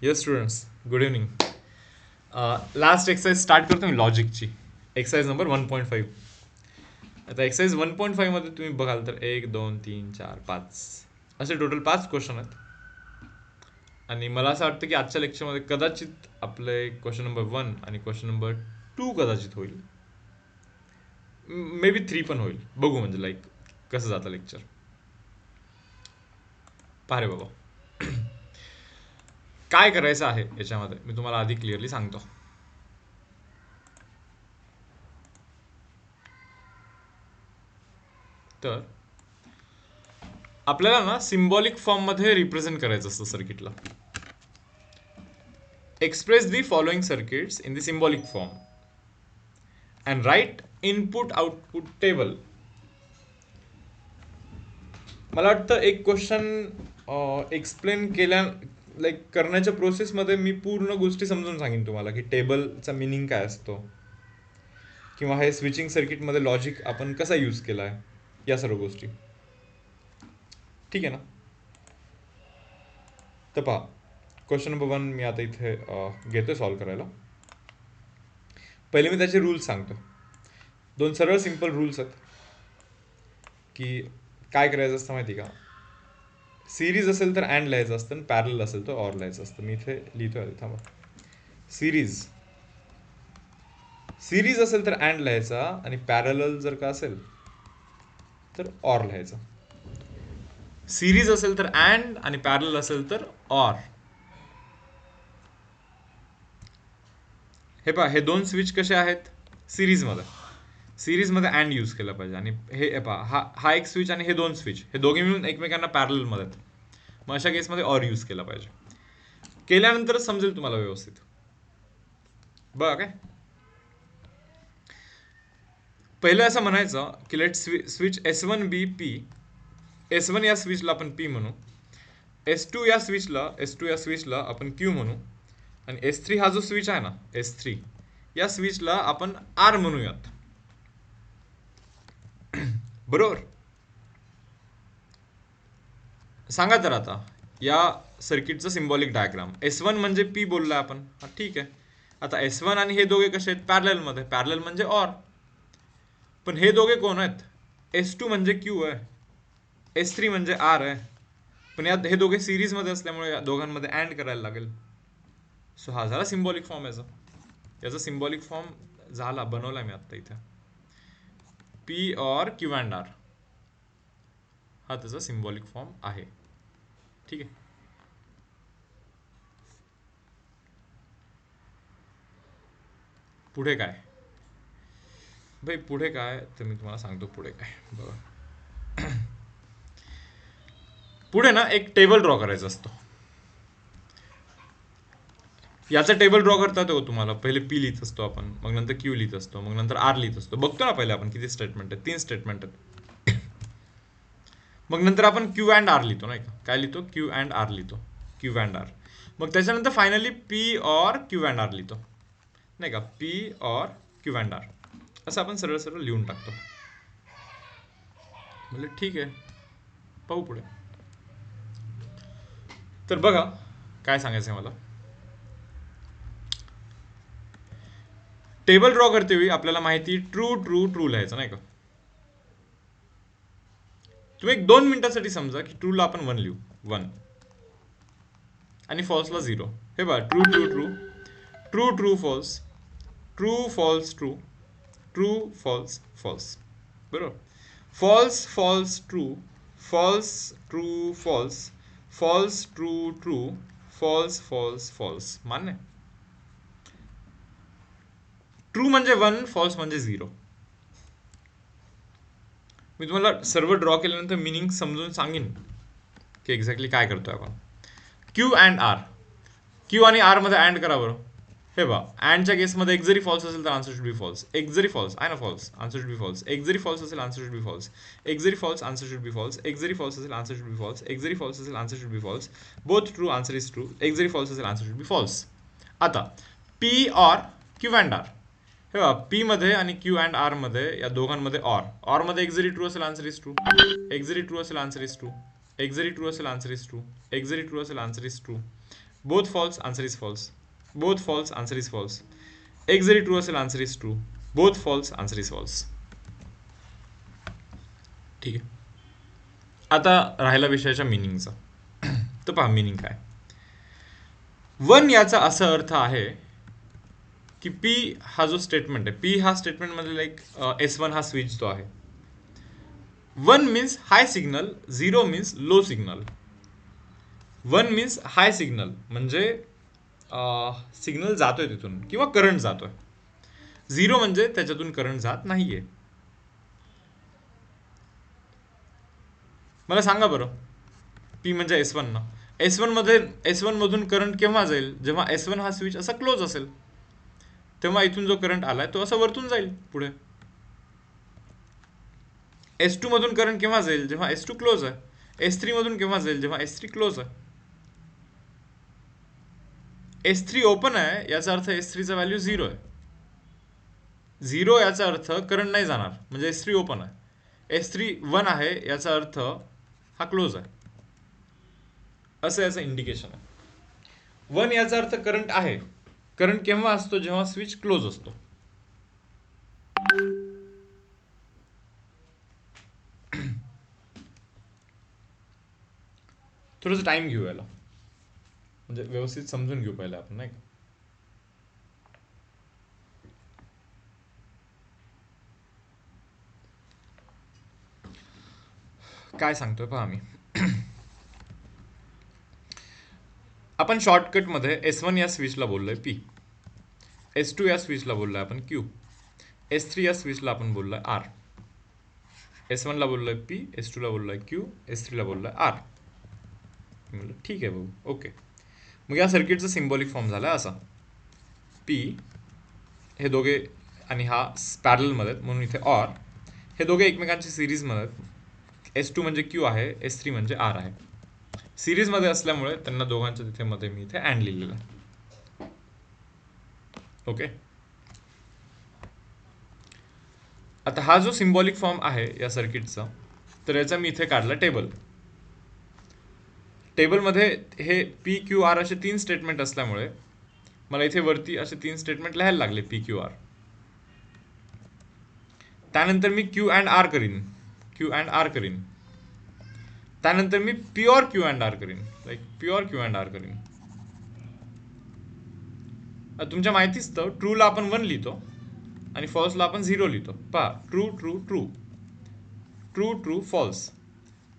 Yes students, good evening. Last exercise start करतो मी लॉजिकची. Exercise number 1.5. आता exercise 1.5 मध्ये तुम्ही बघाल तर 1 2 3 4 5 असे टोटल 5 क्वेश्चन आहेत. आणि मला असं वाटतं की आजच्या लेक्चरमध्ये कदाचित आपले क्वेश्चन नंबर 1 आणि क्वेश्चन नंबर 2 कदाचित होईल. मे बी 3 पण होईल. बघू म्हणजे लाईक कसं जातं लेक्चर. पारे बाबा. काय करायचं आहे याच्यामध्ये मी तुम्हाला आधी क्लिअरली सांगतो. तर आपल्याला ना सिम्बॉलिक फॉर्ममध्ये रिप्रेझेंट करायचं असतं सर्किटला. Express the following circuits in the symbolic form and write input output table. मला वाटतं एक क्वेश्चन एक्सप्लेन केल्या लाईक करण्याच्या प्रोसेसमध्ये मी पूर्ण गोष्टी समजून सांगेन तुम्हाला की टेबलचा मिनिंग काय असतो किंवा हे स्विचिंग सर्किटमध्ये लॉजिक आपण कसा यूज केला आहे, या सर्व गोष्टी. ठीक आहे ना. तर पहा, क्वेश्चन नंबर 1 मी आता इथे घेतोय सॉल्व्ह करायला. पहिले मी त्याचे रूल्स सांगतो. 2 सरळ सिंपल रूल्स आहेत की काय करायचं असतं माहिती का. सिरीज असेल तर अँड लिहायचं असतं आणि पॅरल असेल तर ऑर लिहायचं असतं. मी इथे लिहितोय, थांबा. सिरीज सिरीज असेल तर अँड लिहायचा आणि पॅरल जर का असेल तर ऑर लिहायचा. सिरीज असेल तर अँड आणि पॅरल असेल तर ऑर. हे पहा, हे 2 स्विच कसे आहेत सिरीजमध्ये. सिरीजमध्ये अँड यूज केला पाहिजे. आणि हे पहा, हा एक स्विच आणि हे 2 स्विच, हे दोघे मिळून एकमेकांना पॅरलमध्ये आहेत. मग अशा केसमध्ये ऑर यूज केला पाहिजे. केल्यानंतरच समजेल तुम्हाला व्यवस्थित. बघा काय, पहिलं असं म्हणायचं की लेट स्विच S1 बी पी. S1 या स्विचला आपण पी म्हणू. S2 या स्विचला आपण क्यू म्हणू. आणि S3 हा जो स्विच आहे ना, S3 या स्विचला आपण आर म्हणूयात. बरोबर. सांगा तर आता या सर्किटचं सिम्बॉलिक डायग्राम. S1 म्हणजे पी बोलला आपण, हा ठीक आहे. आता S1 आणि हे दोघे कसे आहेत पॅरललमध्ये. पॅरलल म्हणजे ऑर. पण हे दोघे कोण आहेत. S2 म्हणजे क्यू आहे, S3 म्हणजे आर आहे. पण यात हे दोघे सिरीजमध्ये असल्यामुळे या दोघांमध्ये अँड करायला लागेल. सो हा झाला सिम्बॉलिक फॉर्म याचा सिम्बॉलिक फॉर्म झाला, बनवला मी आत्ता इथे. P or Q and R हा त्याचा सिम्बॉलिक फॉर्म आहे. ठीक आहे. पुढे काय भाई, पुढे काय तर मी तुम्हाला सांगतो पुढे काय. बघा, पुढे ना एक टेबल ड्रॉ करायचा असतो. याचा टेबल ड्रॉ करता येतो तुम्हाला. पहिले पी लिहित असतो आपण, मग नंतर क्यू लिहित असतो, मग नंतर आर लिहित असतो. बघतो ना पहिले आपण किती स्टेटमेंट आहेत, 3 स्टेटमेंट आहेत. मग नंतर आपण क्यू अँड आर लिहितो, नाही का. काय लिहितो, क्यू अँड आर लिहितो, क्यू अँड आर. मग त्याच्यानंतर finally P or Q and R लिहितो, नाही का. P or Q and R असं आपण सरळ सरळ लिहून टाकतो. म्हणजे ठीक आहे, पाहू पुढे. तर बघा काय सांगायचं आहे मला. टेबल ड्रॉ करते वेळी आपल्याला माहिती ट्रू ट्रू ट्रू लिहायचं, नाही का. तुम्ही एक 2 मिनिटासाठी समजा की ट्रूला आपण 1 लिहू, 1, आणि फॉल्सला 0. हे बघा, true true true, true true false, true false true, true false false. बरोबर. False false true, false true false, false true true, false false false. मान्य. ट्रू म्हणजे 1, फॉल्स म्हणजे 0. मी तुम्हाला सर्व ड्रॉ केल्यानंतर मिनिंग समजून सांगेन की एक्झॅक्टली काय करतोय आपण. क्यू अँड आर, क्यू आणि आर मध्ये अँड करा बरं. हे बा, अँडच्या केसमध्ये एक जरी फॉल्स असेल तर आन्सर शुड बी फॉल्स. एक जरी फॉल्स आहे ना, false answer should be false. एक जरी फॉल्स असेल आन्सर शुड बी फॉल्स. एक जरी false answer should be false. एक जरी फॉल्स असेल आन्सर शुड बी फॉल्स. एक जरी फॉल्स असेल answer should be false. Both true answer is true. एक जरी फॉल्स असेल आन्सर शुड बी फॉल्स. आता P or Q and R. हे बघा, पी मध्ये आणि क्यू अँड आर मध्ये या दोघांमध्ये ऑर मध्ये एक जरी ट्रू असेल आन्सर इज ट्रू. एक जरी ट्रू असेल आन्सर इज ट्रू. एक जरी ट्रू असेल आन्सर इज ट्रू. एक जरी ट्रू असेल answer is true. Both false, answer is false. Both false, answer is false. एक जरी ट्रू असेल answer is true. Both false, answer is false. ठीक आहे. आता राहिला विषयाच्या मिनिंगचा. तर पहा मिनिंग काय. वन याचा असा अर्थ आहे की पी हा जो स्टेटमेंट आहे, पी हा स्टेटमेंटमध्ये लाईक S1 हा स्विच जो आहे. 1 means high signal, 0 means low signal. 1 means high signal म्हणजे सिग्नल जातोय तिथून किंवा करंट जातोय. 0 म्हणजे त्याच्यातून करंट जात नाहीये. मला सांगा बरं, पी म्हणजे S1 ना, S1 मधून करंट केव्हा जाईल, जेव्हा S1 हा स्विच असा क्लोज असेल, तेव्हा इथून जो करंट आलाय तो असा वरतून जाईल पुढे. S2 मधून करंट केव्हा जाईल, जेव्हा S2 क्लोज आहे. S3 मधून केव्हा जाईल, जेव्हा S3 क्लोज आहे. S3 ओपन आहे याचा अर्थ S3 चा व्हॅल्यू 0 आहे. 0 याचा अर्थ करंट नाही जाणार, म्हणजे S3 ओपन आहे. S3 1 आहे याचा अर्थ हा क्लोज आहे, असं याचं इंडिकेशन आहे. 1 याचा अर्थ करंट आहे. करंट केव्हा असतो, जेव्हा स्विच क्लोज असतो. थोडंसं टाइम घेऊ याला, म्हणजे व्यवस्थित समजून घेऊ पहिला आपण, नाही का. काय सांगतोय पहा आम्ही. आपण शॉर्टकटमध्ये S1 या स्विचला बोललोय P, S2 या स्विचला बोललोय आपण Q, S3 या स्विचला आपण बोललोय R. S1 ला बोललोय P, S2 ला बोललोय Q, S3 ला बोललोय R. म्हणलं ठीक आहे भाऊ, ओके. मग या सर्किटचा सिम्बॉलिक फॉर्म झाला असा. P हे दोघे आणि हा पॅरलमध्ये आहेत म्हणून इथे ऑर. हे दोघे एकमेकांच्या सिरीजमध्ये आहेत. S2 म्हणजे Q आहे, S3 म्हणजे R आहे. सिरीजमध्ये असल्यामुळे त्यांना दोघांच्या तिथे मध्ये मी इथे अँड लिहिलेलं आहे. ओके. आता हा जो सिम्बॉलिक फॉर्म आहे या सर्किटचा, तर याचा मी इथे काढला टेबल. टेबलमध्ये हे पी क्यू आर असे 3 स्टेटमेंट असल्यामुळे मला इथे वरती असे 3 स्टेटमेंट लिहायला लागले पी क्यू आर. त्यानंतर मी क्यू अँड आर करीन, क्यू अँड आर करीन. त्यानंतर मी प्युअर क्यू अँड आर करीन, like P or Q and R करीन. तुमच्या माहितीच तर ट्रूला आपण 1 लिहितो आणि फॉल्सला आपण 0 लिहितो. पहा, true true true, true true false,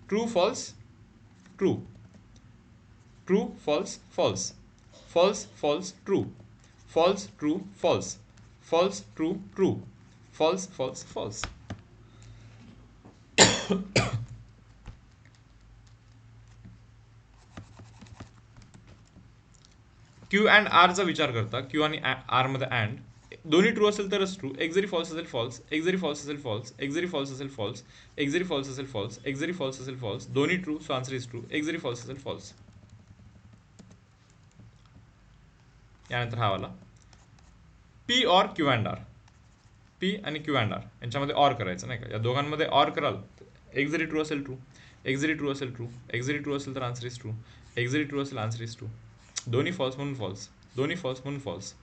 true false true, true false false, false false true, false true false, false true true, false false false. Q and आरचा विचार करता, क्यू आणि आर मध्ये अँड दोन्ही ट्रू असेल तरच ट्रू. एक जरी फॉल्स असेल फॉल्स, एक जरी फॉल्स असेल फॉल्स, एक जरी फॉल्स असेल फॉल्स, एक जरी फॉल्स असेल फॉल्स, एक जरी फॉल्स असेल फॉल्स, दोन्ही true, so answer is true. एक जरी फॉल्स असेल फॉल्स. यानंतर हा वाला P or Q and R, P आणि क्यू अँड आर यांच्यामध्ये ऑर करायचं, नाही का. या दोघांमध्ये ऑर कराल, एक जरी ट्रू असेल ट्रू, एक जरी ट्रू असेल ट्रू, एक जरी ट्रू असेल तर आन्सर इज ट्रू, एक जरी ट्रू असेल आन्सर इज ट्रू. दोन्ही फॉल्स म्हणून फॉल्स, दोन्ही फॉल्स म्हणून फॉल्स,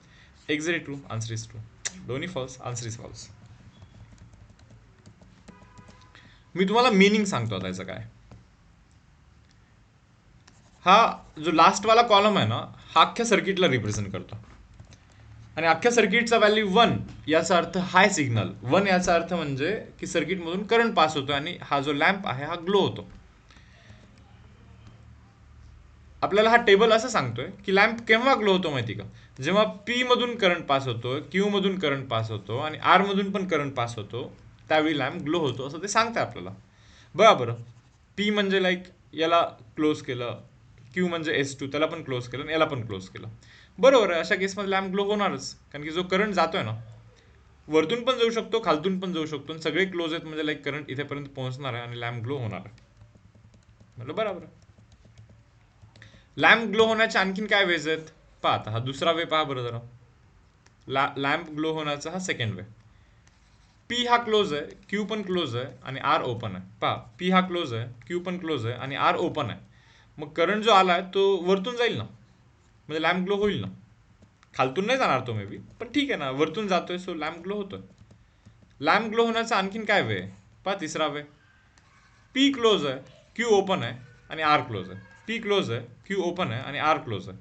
एक जरी ट्रू आन्सर इज ट्रू, दोन्ही फॉल्स आन्सर इज फॉल्स. मी तुम्हाला मीनिंग सांगतो आता याचं काय. हा जो लास्टवाला कॉलम आहे ना, हा अख्ख्या सर्किटला रिप्रेझेंट करतो आणि अख्ख्या सर्किटचा व्हॅल्यू 1 याचा अर्थ हाय सिग्नल. 1 याचा अर्थ म्हणजे की सर्किटमधून करंट पास होतो आणि हा जो लॅम्प आहे हा ग्लो होतो. आपल्याला हा टेबल असं सांगतोय की लॅम्प केव्हा ग्लो होतो माहिती का, जेव्हा पी मधून करंट पास होतो, क्यू मधून करंट पास होतो आणि आर मधून पण करंट पास होतो, त्यावेळी लॅम्प ग्लो होतो, असं ते सांगतंय आपल्याला. बरोबर. पी म्हणजे लाईक याला क्लोज केलं, क्यू म्हणजे S2 त्याला पण क्लोज केलं आणि याला पण क्लोज केलं. बरोबर आहे, अशा केसमध्ये लॅम्प ग्लो होणारच, कारण की जो करंट जातोय ना, वरतून पण जाऊ शकतो, खालतून पण जाऊ शकतो, सगळे क्लोज आहेत म्हणजे लाईक करंट इथेपर्यंत पोहोचणार आहे आणि लॅम्प ग्लो होणार आहे. म्हटलं बरोबर आहे. लॅम्प ग्लो होण्याच्या आणखीन काय वेज आहेत पहा. आता हा दुसरा वे पहा बरं जरा. लॅम्प ग्लो होण्याचा हा सेकंड वे. पी हा क्लोज आहे, क्यू पण क्लोज आहे आणि आर ओपन आहे. पहा, पी हा क्लोज आहे, क्यू पण क्लोज आहे आणि आर ओपन आहे. मग करंट जो आलाय तो वरतून जाईल ना, म्हणजे लॅम्प ग्लो होईल ना. खालतून नाही जाणार तो मे बी, पण ठीक आहे ना, वरतून जातोय सो लॅम्प ग्लो होतोय. लॅम्प ग्लो होण्याचा आणखीन काय वे आहे पहा, तिसरा वे. पी क्लोज आहे, क्यू ओपन आहे आणि आर क्लोज आहे. पी क्लोज आहे, क्यू ओपन आहे आणि आर क्लोज आहे.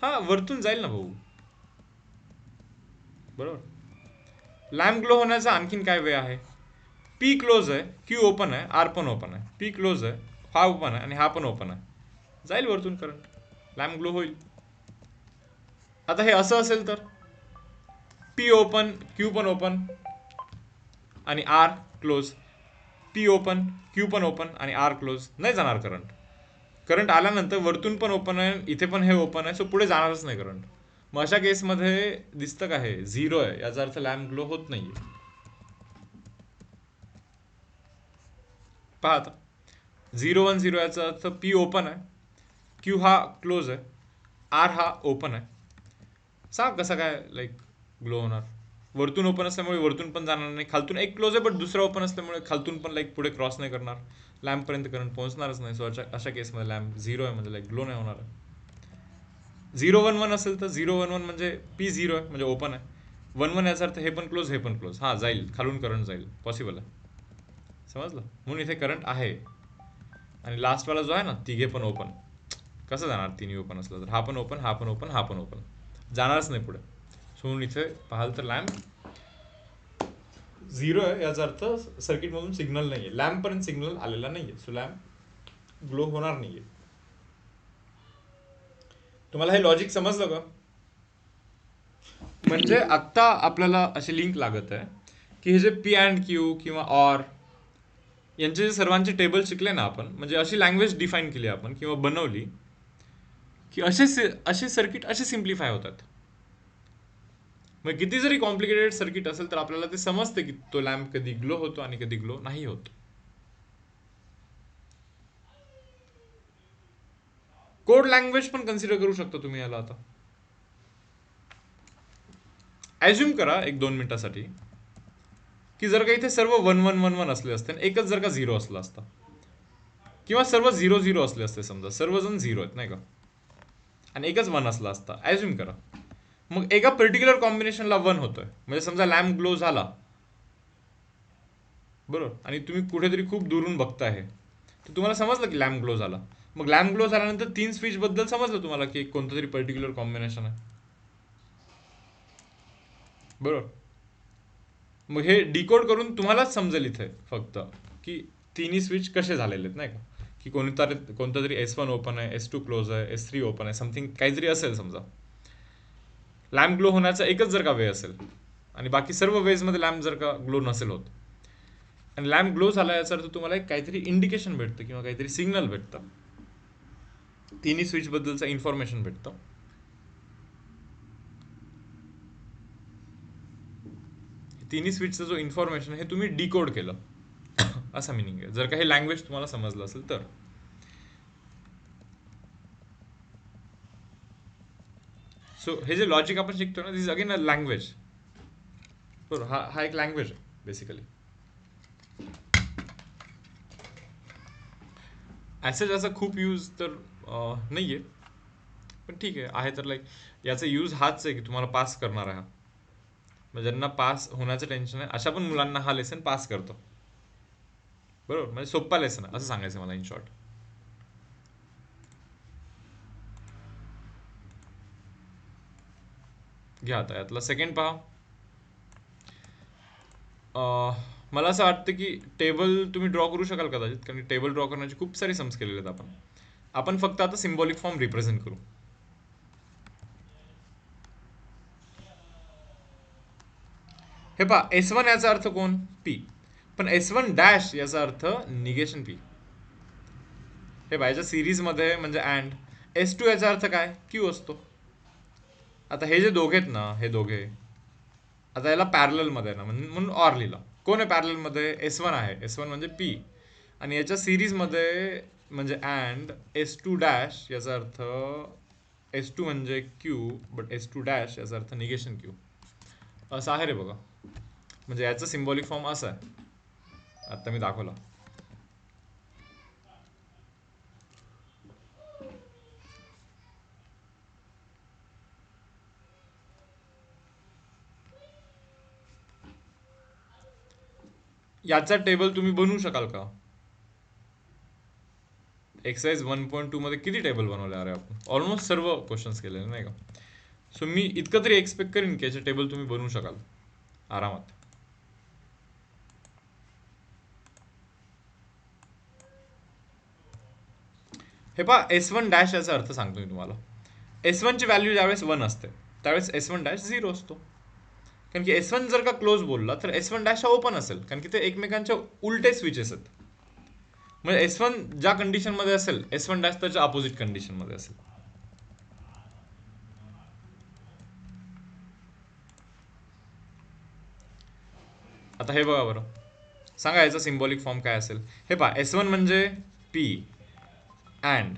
हा वरतून जाईल ना भाऊ, बरोबर. लॅम्प ग्लो होण्याचा आणखीन काय वे आहे. पी क्लोज आहे, क्यू ओपन आहे, आर पण ओपन आहे. पी क्लोज आहे, हा ओपन आहे आणि हा पण ओपन आहे. जाईल वरतून करंट, लॅम्प ग्लो होईल. आता हे असं असेल तर पी ओपन, क्यू पण ओपन आणि R close. P open, Q पण ओपन आणि आर क्लोज. नाही जाणार करंट. करंट आल्यानंतर वरतून पण ओपन आहे, इथे पण हे ओपन आहे, सो पुढे जाणारच नाही करंट. मग अशा केसमध्ये दिसतं का हे झिरो आहे, याचा अर्थ लॅम्प ग्लो होत नाहीये. पहा आता 0 1 0 याचा अर्थ पी ओपन आहे, क्यू हा क्लोज आहे, आर हा ओपन आहे. सांग कसं काय लाईक ग्लो होणार. वरतून ओपन असल्यामुळे वरतून पण जाणार नाही, खालतून एक क्लोज आहे बट दुसरा ओपन असल्यामुळे खालतून पण लाईक पुढे क्रॉस नाही करणार, लॅम्पपर्यंत करंट पोहोचणारच नाही. सो अशा केसमध्ये लॅम्प झिरो आहे म्हणजे लाईक ग्लो नाही होणार आहे. 0 1 1 असेल तर 0 1 1 म्हणजे पी झिरो आहे म्हणजे ओपन आहे. 1 1 याचा अर्थ हे पण क्लोज हे पण क्लोज. हा जाईल, खालून करंट जाईल, पॉसिबल आहे. समजलं. म्हणून इथे करंट आहे. आणि लास्टवाला जो आहे ना, तिघे पण ओपन. कसं जाणार तिन्ही ओपन असलं तर. हा पण ओपन, हा पण ओपन, हा पण ओपन, जाणारच नाही पुढे. सो म्हणून इथे पाहाल तर लॅम्प झिरो आहे, याचा अर्थ सर्किटमधून सिग्नल नाही आहे, लॅम्पपर्यंत सिग्नल आलेला नाही आहे, सो लॅम्प ग्लो होणार नाही आहे. तुम्हाला हे लॉजिक समजलं का. म्हणजे आत्ता आपल्याला अशी लिंक लागत आहे की हे जे पी अँड क्यू किंवा ऑर यांचे जे सर्वांचे टेबल शिकले ना आपण, म्हणजे अशी लँग्वेज डिफाईन केली आपण किंवा बनवली की असे सर्किट असे सिम्प्लिफाय होतात. मग किती जरी कॉम्प्लिकेटेड सर्किट असेल तर आपल्याला ते समजते की तो लॅम्प कधी ग्लो होतो आणि कधी ग्लो नाही होत. कोड लँग्वेज पण कन्सिडर करू शकता तुम्ही याला. आता ॲज्युम करा 1 2 मिनिटासाठी की जर का इथे सर्व 1 1 1 1 असले असते, एकच जर का 0 असला असता, किंवा सर्व 0 0 असले असते, समजा सर्वजण 0 आहेत नाही का, आणि एकच 1 असला असता, ॲज्युम करा. मग एका पर्टिक्युलर कॉम्बिनेशनला 1 होतोय, म्हणजे समजा लॅम्प ग्लो झाला, बरोबर, आणि तुम्ही कुठेतरी खूप दुरून बघताय तर तुम्हाला समजलं की लॅम्प ग्लो झाला. मग लॅम्प ग्लो झाल्यानंतर 3 स्विच बद्दल समजलं तुम्हाला की कोणतं तरी पर्टिक्युलर कॉम्बिनेशन आहे, बरोबर. मग हे डिकोड करून तुम्हालाच समजेल इथे फक्त की तिन्ही स्विच कसे झालेले आहेत नाही का, की कोणता तरी S1 ओपन आहे, S2 क्लोज आहे, S3 ओपन आहे, समथिंग काहीतरी असेल. समजा लॅम्प ग्लो होण्याचा एकच जर का वे असेल आणि बाकी सर्व वेजमध्ये लॅम्प जर का ग्लो नसेल होत, आणि लॅम्प ग्लो झाला याचा अर्थ तुम्हाला एक काहीतरी इंडिकेशन भेटतं किंवा काहीतरी सिग्नल भेटतं, तिन्ही स्विच बद्दलचं इन्फॉर्मेशन भेटतं. तिन्ही स्विचचं जो इन्फॉर्मेशन हे तुम्ही डिकोड केलं असा मिनिंग आहे, जर का हे लँग्वेज तुम्हाला समजलं असेल तर. सो हे जे लॉजिक आपण शिकतो ना, दिस इज अगेन अ लँग्वेज. बरोबर, हा एक लँग्वेज आहे बेसिकली. ॲसेज असा खूप यूज तर नाही आहे, पण ठीक आहे तर लाईक याचा यूज हाच आहे की तुम्हाला पास करणार आहे. म्हणजे ज्यांना पास होण्याचं टेन्शन आहे अशा पण मुलांना हा लेसन पास करतो, बरोबर. म्हणजे सोप्पा लेसन आहे असं सांगायचं मला इन शॉर्ट. घ्या आता यातला सेकंड पहा. मला असं वाटतं की टेबल तुम्ही ड्रॉ करू शकाल कदाचित, कारण टेबल ड्रॉ करण्याचे खूप सारे सम्स केलेले आहेत आपण. आपण फक्त आता सिम्बॉलिक फॉर्म रिप्रेझेंट करू. हे पहा, S1 याचा अर्थ कोण, पी, पण S1 डॅश याचा अर्थ निगेशन पी. हे पहा, याच्या सिरीजमध्ये म्हणजे अँड. S2 याचा अर्थ काय, क्यू असतो. आता हे जे दोघे आहेत ना, हे दोघे आता याला पॅरलल मध्ये ना, म्हणून ऑर लिहिला. कोण आहे पॅरलल मध्ये, S1 आहे. S1 म्हणजे पी, आणि याच्या सिरीज मध्ये म्हणजे अँड S2 डॅश याचा अर्थ S2 म्हणजे क्यू, बट S2 डॅश याचा अर्थ निगेशन क्यू. असं आहे रे बघा. म्हणजे याचं सिम्बॉलिक फॉर्म असा आहे, आता मी दाखवला. याचा टेबल तुम्ही बनवू शकाल का? एक्सरसाइज 1.2 मध्ये किती टेबल बनवले अरे आपण? ऑलमोस्ट सर्व क्वेश्चन्स केलेले नाही का? सो मी इतकं तरी एक्सपेक्ट करीन की याचे टेबल तुम्ही बनवू शकाल आरामात. हे पहा, S1 डॅश याचा अर्थ सांगतो मी तुम्हाला. S1 ची व्हॅल्यू ज्यावेळेस 1 असते त्यावेळेस S1 डॅश 0 असतो. कारण की S1 जर का क्लोज बोलला तर S1 डॅश हा ओपन असेल, कारण की ते एकमेकांच्या उलटे स्विचेस आहेत. म्हणजे S1 ज्या कंडिशन मध्ये असेल S1 डॅश त्याच्या अपोजिट कंडिशन मध्ये असेल. आता हे बघा बरं, सांगा याचा सिम्बॉलिक फॉर्म काय असेल. हे पहा, S1 म्हणजे P अँड,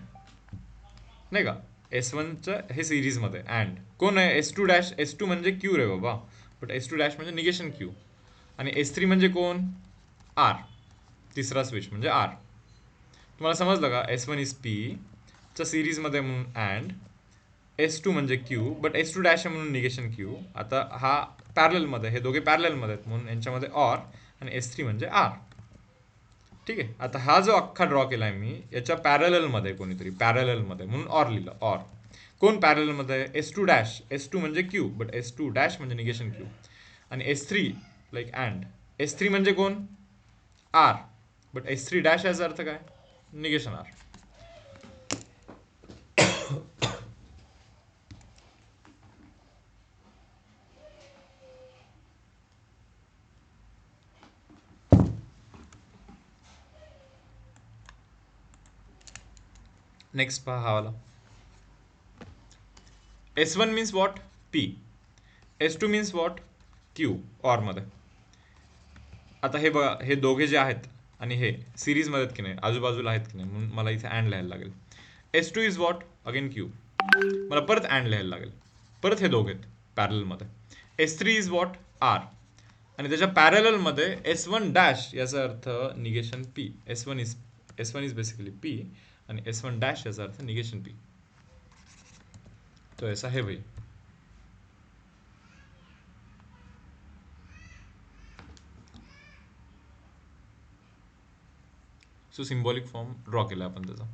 नाही का, S1चं हे सिरीजमध्ये अँड कोण आहे S2 डॅश. S2 म्हणजे Q रे बाबा, बट S2 डॅश म्हणजे निगेशन Q. आणि S3 म्हणजे कोण? R, तिसरा स्विच म्हणजे R. तुम्हाला समजलं का? S1 इज P च्या सिरीजमध्ये म्हणून अँड, S2 म्हणजे Q बट S2 डॅश आहे म्हणून निगेशन Q. आता हा पॅरललमध्ये, हे दोघे पॅरललमध्ये आहेत म्हणून यांच्यामध्ये ऑर, आणि S3 म्हणजे R. ठीक आहे. आता हा जो अख्खा ड्रॉ केलाय मी याच्या पॅरललमध्ये कोणीतरी, पॅरललमध्ये म्हणून ऑर लिहिलं. ऑर कोण पॅरललमध्ये? S2 dash. S2 म्हणजे Q बट S2 डॅश म्हणजे निगेशन Q. आणि S3 लाईक अँड. S3 म्हणजे कोण? R बट S3 डॅश याचा अर्थ काय? Negation R. नेक्स्ट पहा हा वाला. S1 means what? P. S2 means what? Q. Or मध्ये. आता हे बघा, हे दोघे जे आहेत आणि हे सिरीजमध्ये आहेत की नाही, आजूबाजूला आहेत की नाही, म्हणून मला इथे अँड लिहायला लागेल. S2 is what? Again Q. मला परत अँड लिहायला लागेल. परत हे दोघे आहेत पॅरलमध्ये. S3 is what? R. आणि त्याच्या पॅरललमध्ये S1 डॅश याचा अर्थ negation P. S1 is basically P आणि S1 डॅश याचा अर्थ निगेशन P. तो ऐसा है भाई. सो सिम्बॉलिक फॉर्म ड्रॉ केला आपण त्याचा.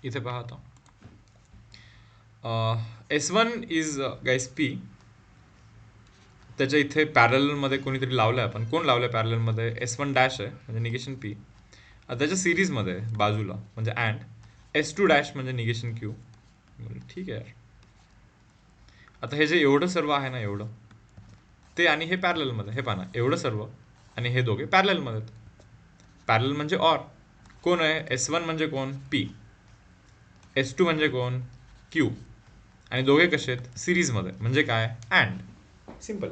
इथे पहा आता. S1 is guys P. त्याच्या इथे पॅरलमध्ये कोणीतरी लावलंय आपण. कोण लावलंय पॅरलमध्ये? S1 डॅश आहे म्हणजे निगेशन P. त्याच्या सिरीजमध्ये बाजूला म्हणजे अँड S2 डॅश म्हणजे निगेशन Q. ठीक आहे यार. आता हे जे एवढं सर्व आहे ना, एवढं ते आणि हे पॅरललमध्ये, हे पहा ना, एवढं सर्व आणि हे दोघे पॅरललमध्ये आहेत. पॅरलल म्हणजे ऑर. कोण आहे? S1 म्हणजे कोण? P. S2 म्हणजे कोण? Q. आणि दोघे कसे आहेत? सिरीजमध्ये म्हणजे काय? अँड. सिम्पल.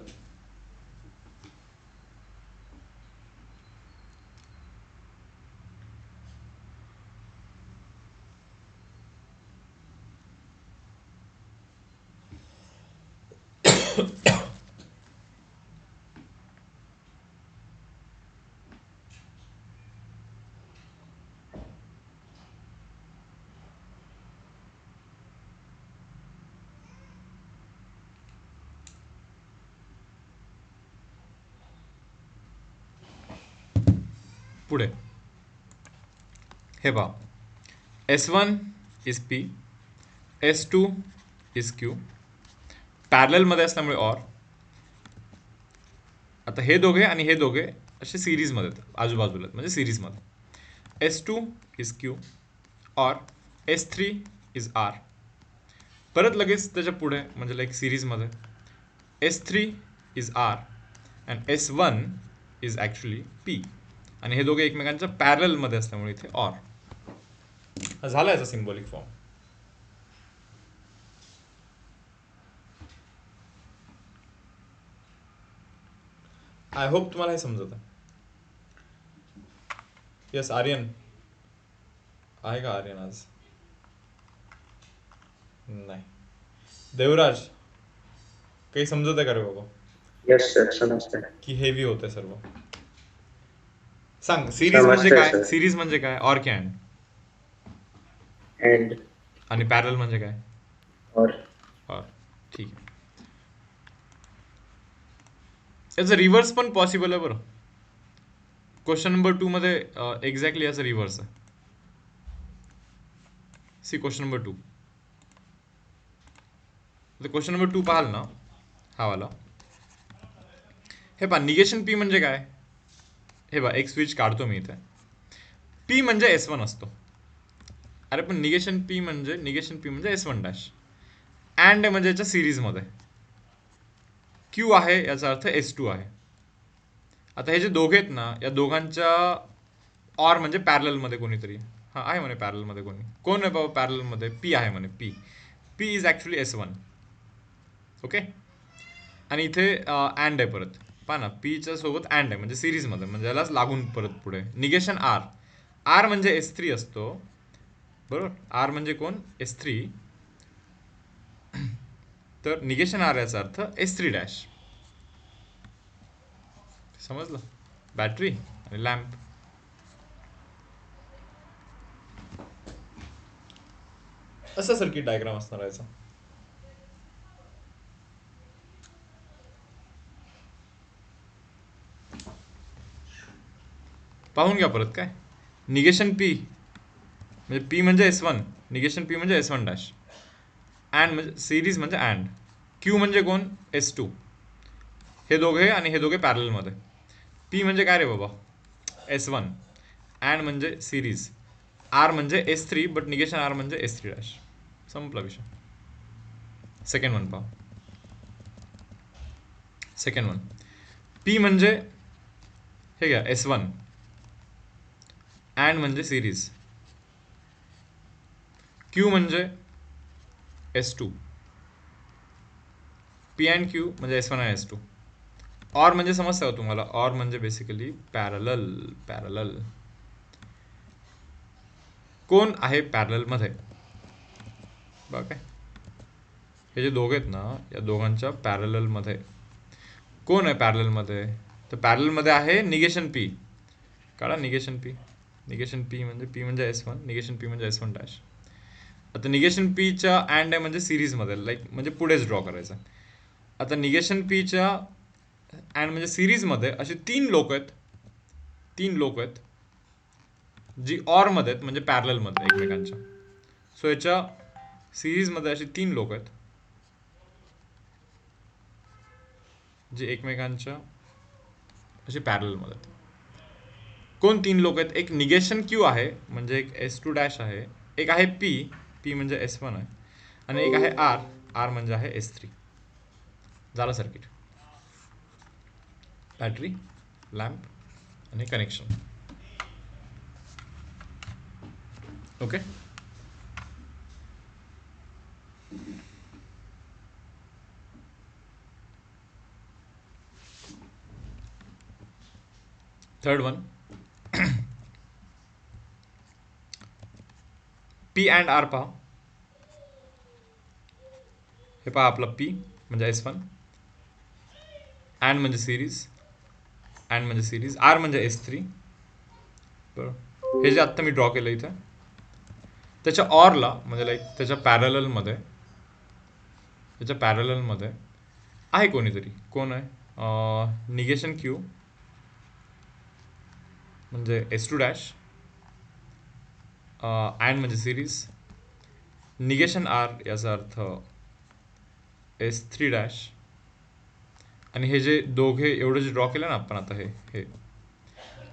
पुढे हे पहा, S1 is P, S2 is Q, पॅरललमध्ये असल्यामुळे ऑर. आता हे दोघे आणि हे दोघे असे सिरीजमध्ये आहेत, आजूबाजूला आहेत म्हणजे सिरीजमध्ये. S2 is Q or S3 is R. परत लगेच त्याच्या पुढे म्हणजे लाईक सिरीजमध्ये S3 is R and S1 is actually P. आणि हे दोघे एकमेकांच्या पॅरलमध्ये असल्यामुळे इथे ऑर. झाला याचा सिम्बॉलिक फॉर्म. आय होप तुम्हाला हे समजत आहे. यस आर्यन आहे का? आर्यन आज नाही. देवराज काही समजत आहे का रे बाबा? यस सर, समजतंय. की हेवी होतंय सर्व? सांग, सिरीज म्हणजे समजतंय काय? सर. सिरीज म्हणजे काय? ऑर की अँड? अँड आणि पॅरल म्हणजे काय? और ऑर. ठीक आहे. याचं रिव्हर्स पण पॉसिबल आहे बरं. क्वेश्चन नंबर 2 मध्ये एक्झॅक्टली याचं रिव्हर्स आहे. See question number 2. Question number 2 पाहाल ना, हा वाला. हे पहा, निगेशन पी म्हणजे काय. हे पहा, एक स्विच काढतो मी इथे. पी म्हणजे S1 असतो. अरे पण निगेशन पी म्हणजे S1 डॅश. अँड म्हणजे याच्या सिरीजमध्ये क्यू आहे, याचा अर्थ S2 आहे. आता हे जे दोघे आहेत ना, या दोघांच्या ऑर म्हणजे पॅरलल मध्ये कोणीतरी. हा आहे म्हणे पॅरलल मध्ये कोणी. कोण आहे बाबा पॅरलल मध्ये. पी आहे म्हणे. P is actually S1. Okay. आणि इथे अँड आहे परत. पहा ना, पीच्या सोबत अँड आहे म्हणजे सिरीज मध्ये, म्हणजे यालाच लागून परत पुढे निगेशन आर म्हणजे S3 असतो बरोबर. आर म्हणजे कोण, S3. तर निगेशन आर याचा अर्थ S3 डॅश. समजलं. बॅटरी आणि लॅम्प. असं सर्किट डायग्राम असणार याचा. पाहून घ्या परत. काय निगेशन पी म्हणजे पी म्हणजे S1, निगेशन पी म्हणजे S1 डॅश. अँड म्हणजे सिरीज म्हणजे अँड. क्यू म्हणजे कोण, S2. हे दोघे आणि हे दोघे पॅरल मध्ये. पी म्हणजे काय रे बाबा, S1. अँड म्हणजे सिरीज. आर म्हणजे S3 बट निगेशन आर म्हणजे S3 डॅश. संपला विषय. सेकंड वन पहा. सेकंड वन, पी म्हणजे हे घ्या S1. अँड म्हणजे सिरीज. क्यू म्हणजे S2. पी अँड क्यू म्हणजे S1 आणि S2. ऑर म्हणजे समजतं का तुम्हाला. ऑर म्हणजे बेसिकली पॅरलल. कोण आहे पॅरलल मध्ये बघा. काय हे जे दोघे आहेत ना, या दोघांच्या पॅरलल मध्ये कोण आहे पॅरलल मध्ये. तर पॅरलल मध्ये आहे निगेशन पी. काढा निगेशन पी. निगेशन पी म्हणजे S1, निगेशन पी म्हणजे S1 डॅश. आता निगेशन पीच्या अँड आहे म्हणजे सिरीज मध्ये, लाईक म्हणजे पुढेच ड्रॉ करायचं. आता निगेशन पीच्या अँड म्हणजे सिरीज मध्ये असे तीन लोक आहेत जी ऑर मध्ये आहेत म्हणजे पॅरलल मध्ये एकमेकांच्या. सो याच्या सिरीज मध्ये अशी तीन लोक आहेत जे एकमेकांच्या अशी पॅरलल मध्ये आहेत. कोण तीन लोक आहेत. एक निगेशन क्यू आहे म्हणजे एक S2 डॅश आहे. एक आहे पी म्हणजे S1 आहे. आणि एक आहे आर म्हणजे आहे S3. झालं सर्किट. बॅटरी, लॅम्प आणि connection. Okay. Third one, P and R पहा. हे पहा आपला पी म्हणजे S1. अँड म्हणजे सिरीज. आर म्हणजे S3. बरोबर. हे जे आत्ता मी ड्रॉ केलं इथं, त्याच्या ऑरला म्हणजे लाईक त्याच्या पॅरलल मध्ये आहे कोणीतरी. कोण आहे, निगेशन क्यू म्हणजे S2 डॅश. अँड म्हणजे सिरीज. निगेशन आर याचा अर्थ S3 डॅश. आणि हे जे दोघे एवढं जे ड्रॉ केलं ना आपण आता, हे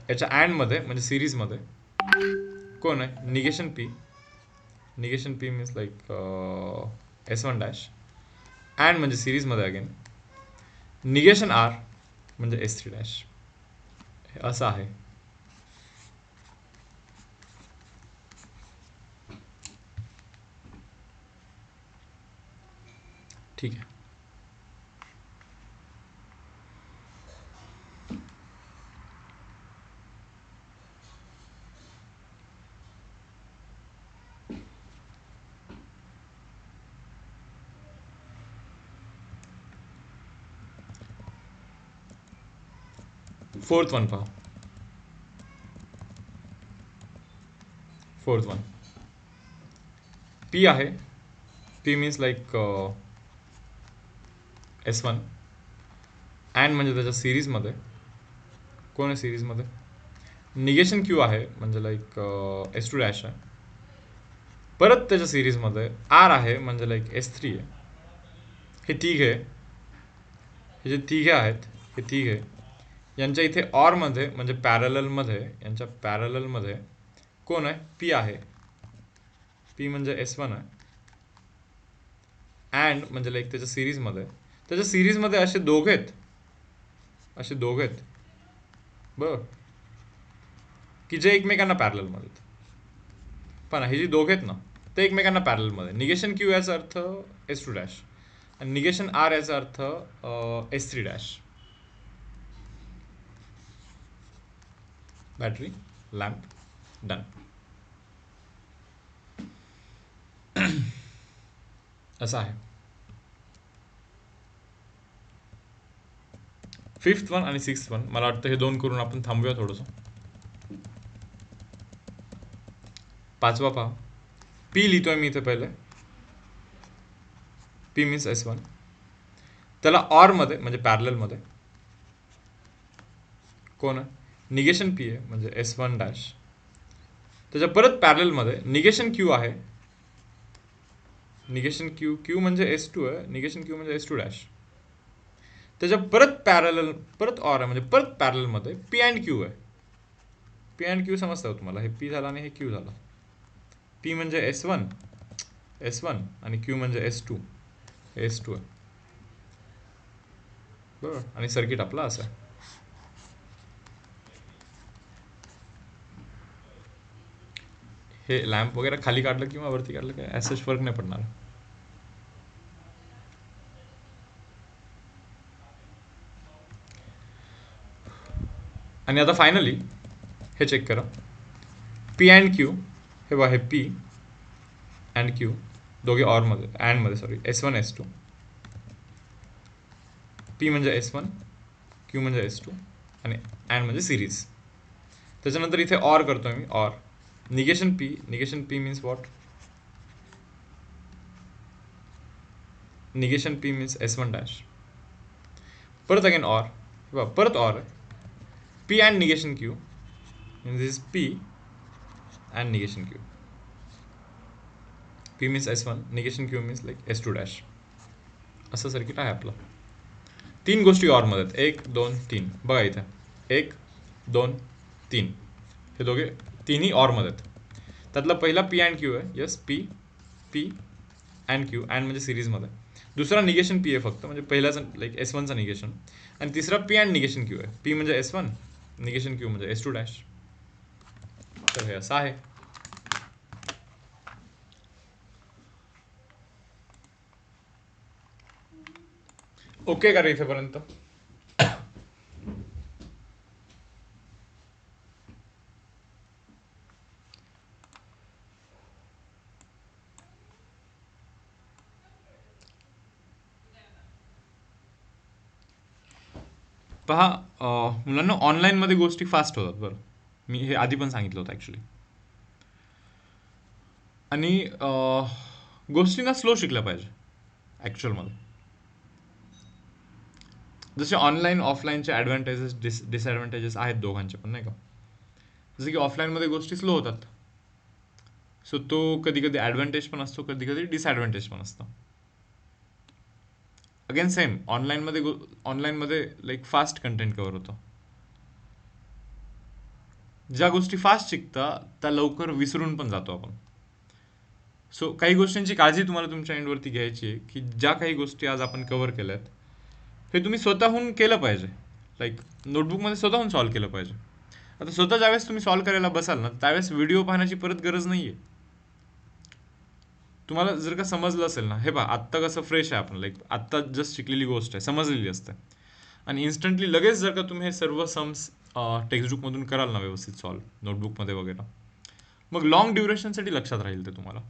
याच्या अँड मध्ये म्हणजे सिरीज मध्ये कोण आहे, negation P means like S1 dash. And म्हणजे सिरीज मध्ये अगेन निगेशन आर म्हणजे S3 डॅश. असं आहे. ठीक आहे. फोर्थ वन पहा. फोर्थ वन, पी आहे. P means like S1. And म्हणजे त्याच्या सिरीजमध्ये कोण आहे सिरीजमध्ये, निगेशन क्यू आहे म्हणजे लाईक एस टू डॅश आहे. परत त्याच्या सिरीजमध्ये आर आहे म्हणजे लाईक एस थ्री आहे. हे तिघे, हे जे तिघे आहेत, हे तिघे यांच्या इथे ऑरमध्ये म्हणजे पॅरललमध्ये, यांच्या पॅरललमध्ये कोण आहे, पी आहे. पी म्हणजे एस वन आहे. अँड म्हणजे लाईक त्याच्या सिरीजमध्ये असे दोघे आहेत, असे दोघे आहेत बरं, की जे एकमेकांना पॅरललमध्ये आहेत. पण हे जे दोघे आहेत ना ते एकमेकांना पॅरललमध्ये. निगेशन क्यू याचा अर्थ एस टू डॅश आणि निगेशन आर याचा अर्थ S three dash. Battery lamp done. असं आहे. फिफ्थ वन आणि सिक्स्थ वन मला वाटतं हे दोन करून आपण थांबूया थोडंसं. पाचवा पहा, पी लिहितोय मी इथे पहिले, पी मीन्स एस वन. त्याला ऑरमध्ये म्हणजे पॅरललमध्ये कोण आहे, निगेशन पी आहे म्हणजे एस वन डॅश. त्याच्या परत पॅरललमध्ये निगेशन क्यू आहे, निगेशन क्यू, क्यू म्हणजे एस टू आहे, निगेशन क्यू म्हणजे एस टू डॅश. त्याच्या परत ऑर आहे म्हणजे परत पॅरललमध्ये पी अँड क्यू आहे. पी अँड क्यू समजतं तुम्हाला, हे पी झाला आणि हे क्यू झाला. पी म्हणजे एस वन आणि क्यू म्हणजे एस टू आहे बरोबर. आणि सर्किट आपला असं आहे. हे लॅम्प वगैरे खाली काढलं किंवा वरती काढलं काय ॲसेच फरक नाही पडणार. आणि आता फायनली हे चेक करा, पी अँड क्यू, हे बघा हे पी अँड क्यू दोघे ऑरमध्ये अँडमध्ये sorry S one S two. P म्हणजे एस वन, क्यू म्हणजे एस टू आणि अँड म्हणजे सिरीज. त्याच्यानंतर इथे ऑर करतोय मी, or negation P means what, negation P means S one dash. परत अगेन ऑर, परत ऑर आहे, P and negation Q means this P and negation Q. P means S one, negation Q means like S two dash. असं circuit आहे आपलं. तीन गोष्टी ऑरमध्ये आहेत, 1 2 3. बघा इथे 1 2 3, हे दोघे तिन्ही ऑरमध्ये आहेत. त्यातला पहिला पी अँड क्यू आहे, yes P and Q, and म्हणजे सिरीजमध्ये. दुसरा निगेशन पी आहे फक्त म्हणजे पहिल्याचा लाईक एस वनचा निगेशन. आणि तिसरा पी अँड निगेशन क्यू आहे, पी म्हणजे एस वन, निगेशन क्यू म्हणजे एस टू डॅश. तर हे असं आहे. ओके का रे इथेपर्यंत? पहा मुलांना ऑनलाईनमध्ये गोष्टी फास्ट होतात बरं, मी हे आधी पण सांगितलं होतं ॲक्च्युली. आणि गोष्टींना स्लो शिकल्या पाहिजे ॲक्च्युअलमध्ये. जसे ऑनलाईन ऑफलाईनचे ॲडव्हान्टेजेस डिसॲडव्हान्टेजेस आहेत दोघांचे पण, नाही का. जसं की ऑफलाईनमध्ये गोष्टी स्लो होतात, सो तो कधी कधी ॲडव्हान्टेज पण असतो, कधी कधी डिसॲडव्हान्टेज पण असतं. अगेन सेम ऑनलाईनमध्ये लाईक फास्ट कंटेंट कव्हर होतं. ज्या गोष्टी फास्ट शिकता त्या लवकर विसरून पण जातो आपण. सो काही गोष्टींची काळजी तुम्हाला तुमच्या एंडवरती घ्यायची आहे, की ज्या काही गोष्टी आज आपण कव्हर केल्यात हे तुम्ही स्वतःहून केलं पाहिजे, लाईक नोटबुकमध्ये स्वतःहून सॉल्व्ह केलं पाहिजे. आता स्वतः ज्यावेळेस तुम्ही सॉल्व्ह करायला बसाल ना त्यावेळेस व्हिडिओ पाहण्याची परत गरज नाही आहे. तुम्हाला जर का समजलं असेल ना, हे पहा आत्ता कसं फ्रेश आहे आपण, लाईक आत्ता जस्ट शिकलेली गोष्ट आहे, समजलेली असते, आणि इन्स्टंटली लगेच जर का तुम्ही हे सर्व सम्स टेक्स्टबुकमधून कराल ना व्यवस्थित सॉल्व्ह नोटबुकमध्ये वगैरे, मग लॉंग ड्युरेशनसाठी लक्षात राहील ते तुम्हाला.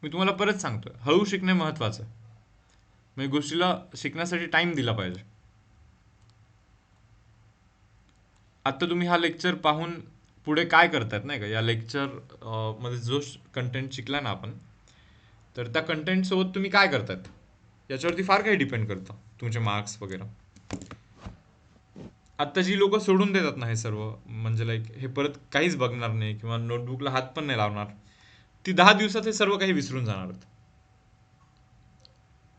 मी तुम्हाला परत सांगतोय, हळू शिकणे महत्त्वाचं आहे. म्हणजे गोष्टीला शिकण्यासाठी टाइम दिला पाहिजे. आत्ता तुम्ही हा लेक्चर पाहून पुढे काय करतायत नाही का, या लेक्चर मध्ये जो कंटेंट शिकला ना आपण, तर त्या कंटेंट सोबत तुम्ही काय करतायत, याच्यावरती फार काही डिपेंड करतं तुमचे मार्क्स वगैरे. आत्ता जी लोक सोडून देतात ना हे सर्व, म्हणजे लाईक हे परत काहीच बघणार नाही किंवा नोटबुकला हात पण नाही लावणार, ती 10 दिवसात हे सर्व काही विसरून जाणार आहेत.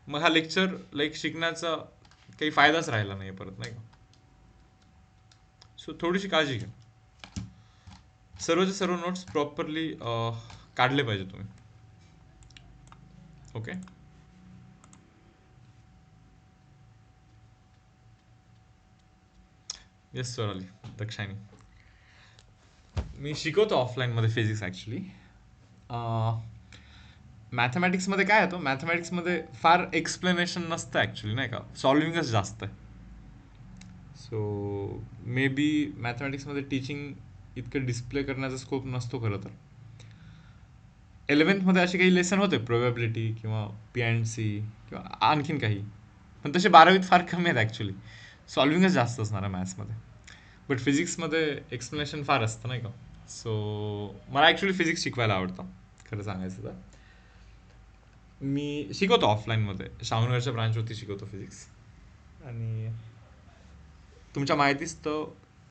मग हा लेक्चर लाईक शिकण्याचा काही फायदाच राहिला नाही परत, नाही का. सो थोडीशी काळजी घ्या. सर्वचे सर्व नोट्स प्रॉपरली काढले पाहिजे तुम्ही. ओके. येस सर आली दक्षाणी. मी शिकवतो ऑफलाईनमध्ये फिजिक्स ॲक्च्युली. मॅथमॅटिक्समध्ये काय येतो, मॅथमॅटिक्समध्ये फार एक्सप्लेनेशन नसतं ॲक्च्युली, नाही का, सॉल्विंगच जास्त आहे. सो मे बी मॅथमॅटिक्समध्ये टीचिंग इतकं डिस्प्ले करण्याचा स्कोप नसतो खरं तर. 11th असे काही लेसन होते, प्रोबॅबिलिटी किंवा पी&सी किंवा आणखीन काही, पण तसे 12वीत फार कमी आहेत ॲक्च्युली. सॉल्विंगच जास्त असणार आहे मॅथ्समध्ये. बट फिजिक्समध्ये एक्सप्लेनेशन फार असतं, नाही का. सो मला ॲक्च्युली फिजिक्स शिकवायला आवडतं खरं सांगायचं तर. मी शिकवतो ऑफलाईनमध्ये, श्रावणगडच्या ब्रांचवरती शिकवतो फिजिक्स. आणि तुमच्या माहितीच तर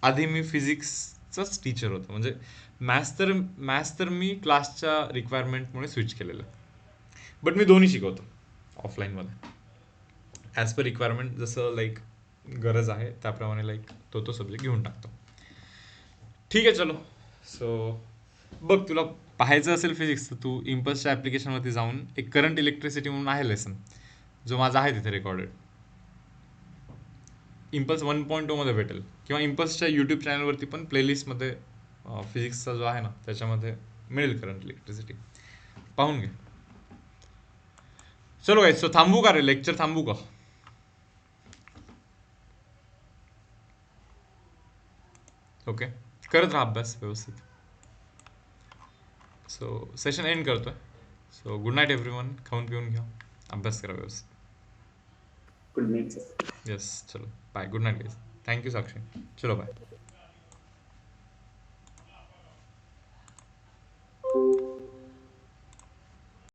आधी मी फिजिक्सचाच टीचर होतो, म्हणजे मॅथ्स तर मी क्लासच्या रिक्वायरमेंटमुळे स्विच केलेलं. बट मी दोन्ही शिकवतो ऑफलाईनमध्ये ॲज पर रिक्वायरमेंट, जसं लाईक गरज आहे त्याप्रमाणे लाईक तो सब्जेक्ट घेऊन टाकतो. ठीक आहे चलो. सो बघ, तुला पाहायचं असेल फिजिक्स तर तू इम्पल्सच्या ॲप्लिकेशनवरती जाऊन एक करंट इलेक्ट्रिसिटी म्हणून आहे लेसन, जो माझा आहे तिथे रेकॉर्डेड. इम्पल्स 1.0 मध्ये भेटेल, किंवा इम्पल्सच्या यूट्यूब चॅनलवरती पण प्लेलिस्टमध्ये फिजिक्सचा जो आहे ना त्याच्यामध्ये मिळेल करंट इलेक्ट्रिसिटी, पाहून घे. चलो गाईज, सो थांबू का रे, लेक्चर थांबू का? ओके, करत राहा अभ्यास व्यवस्थित. सो सेशन एंड करतोय. सो गुड नाईट एव्हरीवन, खाऊन पिऊन घ्या, अभ्यास करा व्यवस्थित. Good night sir. येस चलो bye, good night guys. Thank you Sakshi. चलो बाय.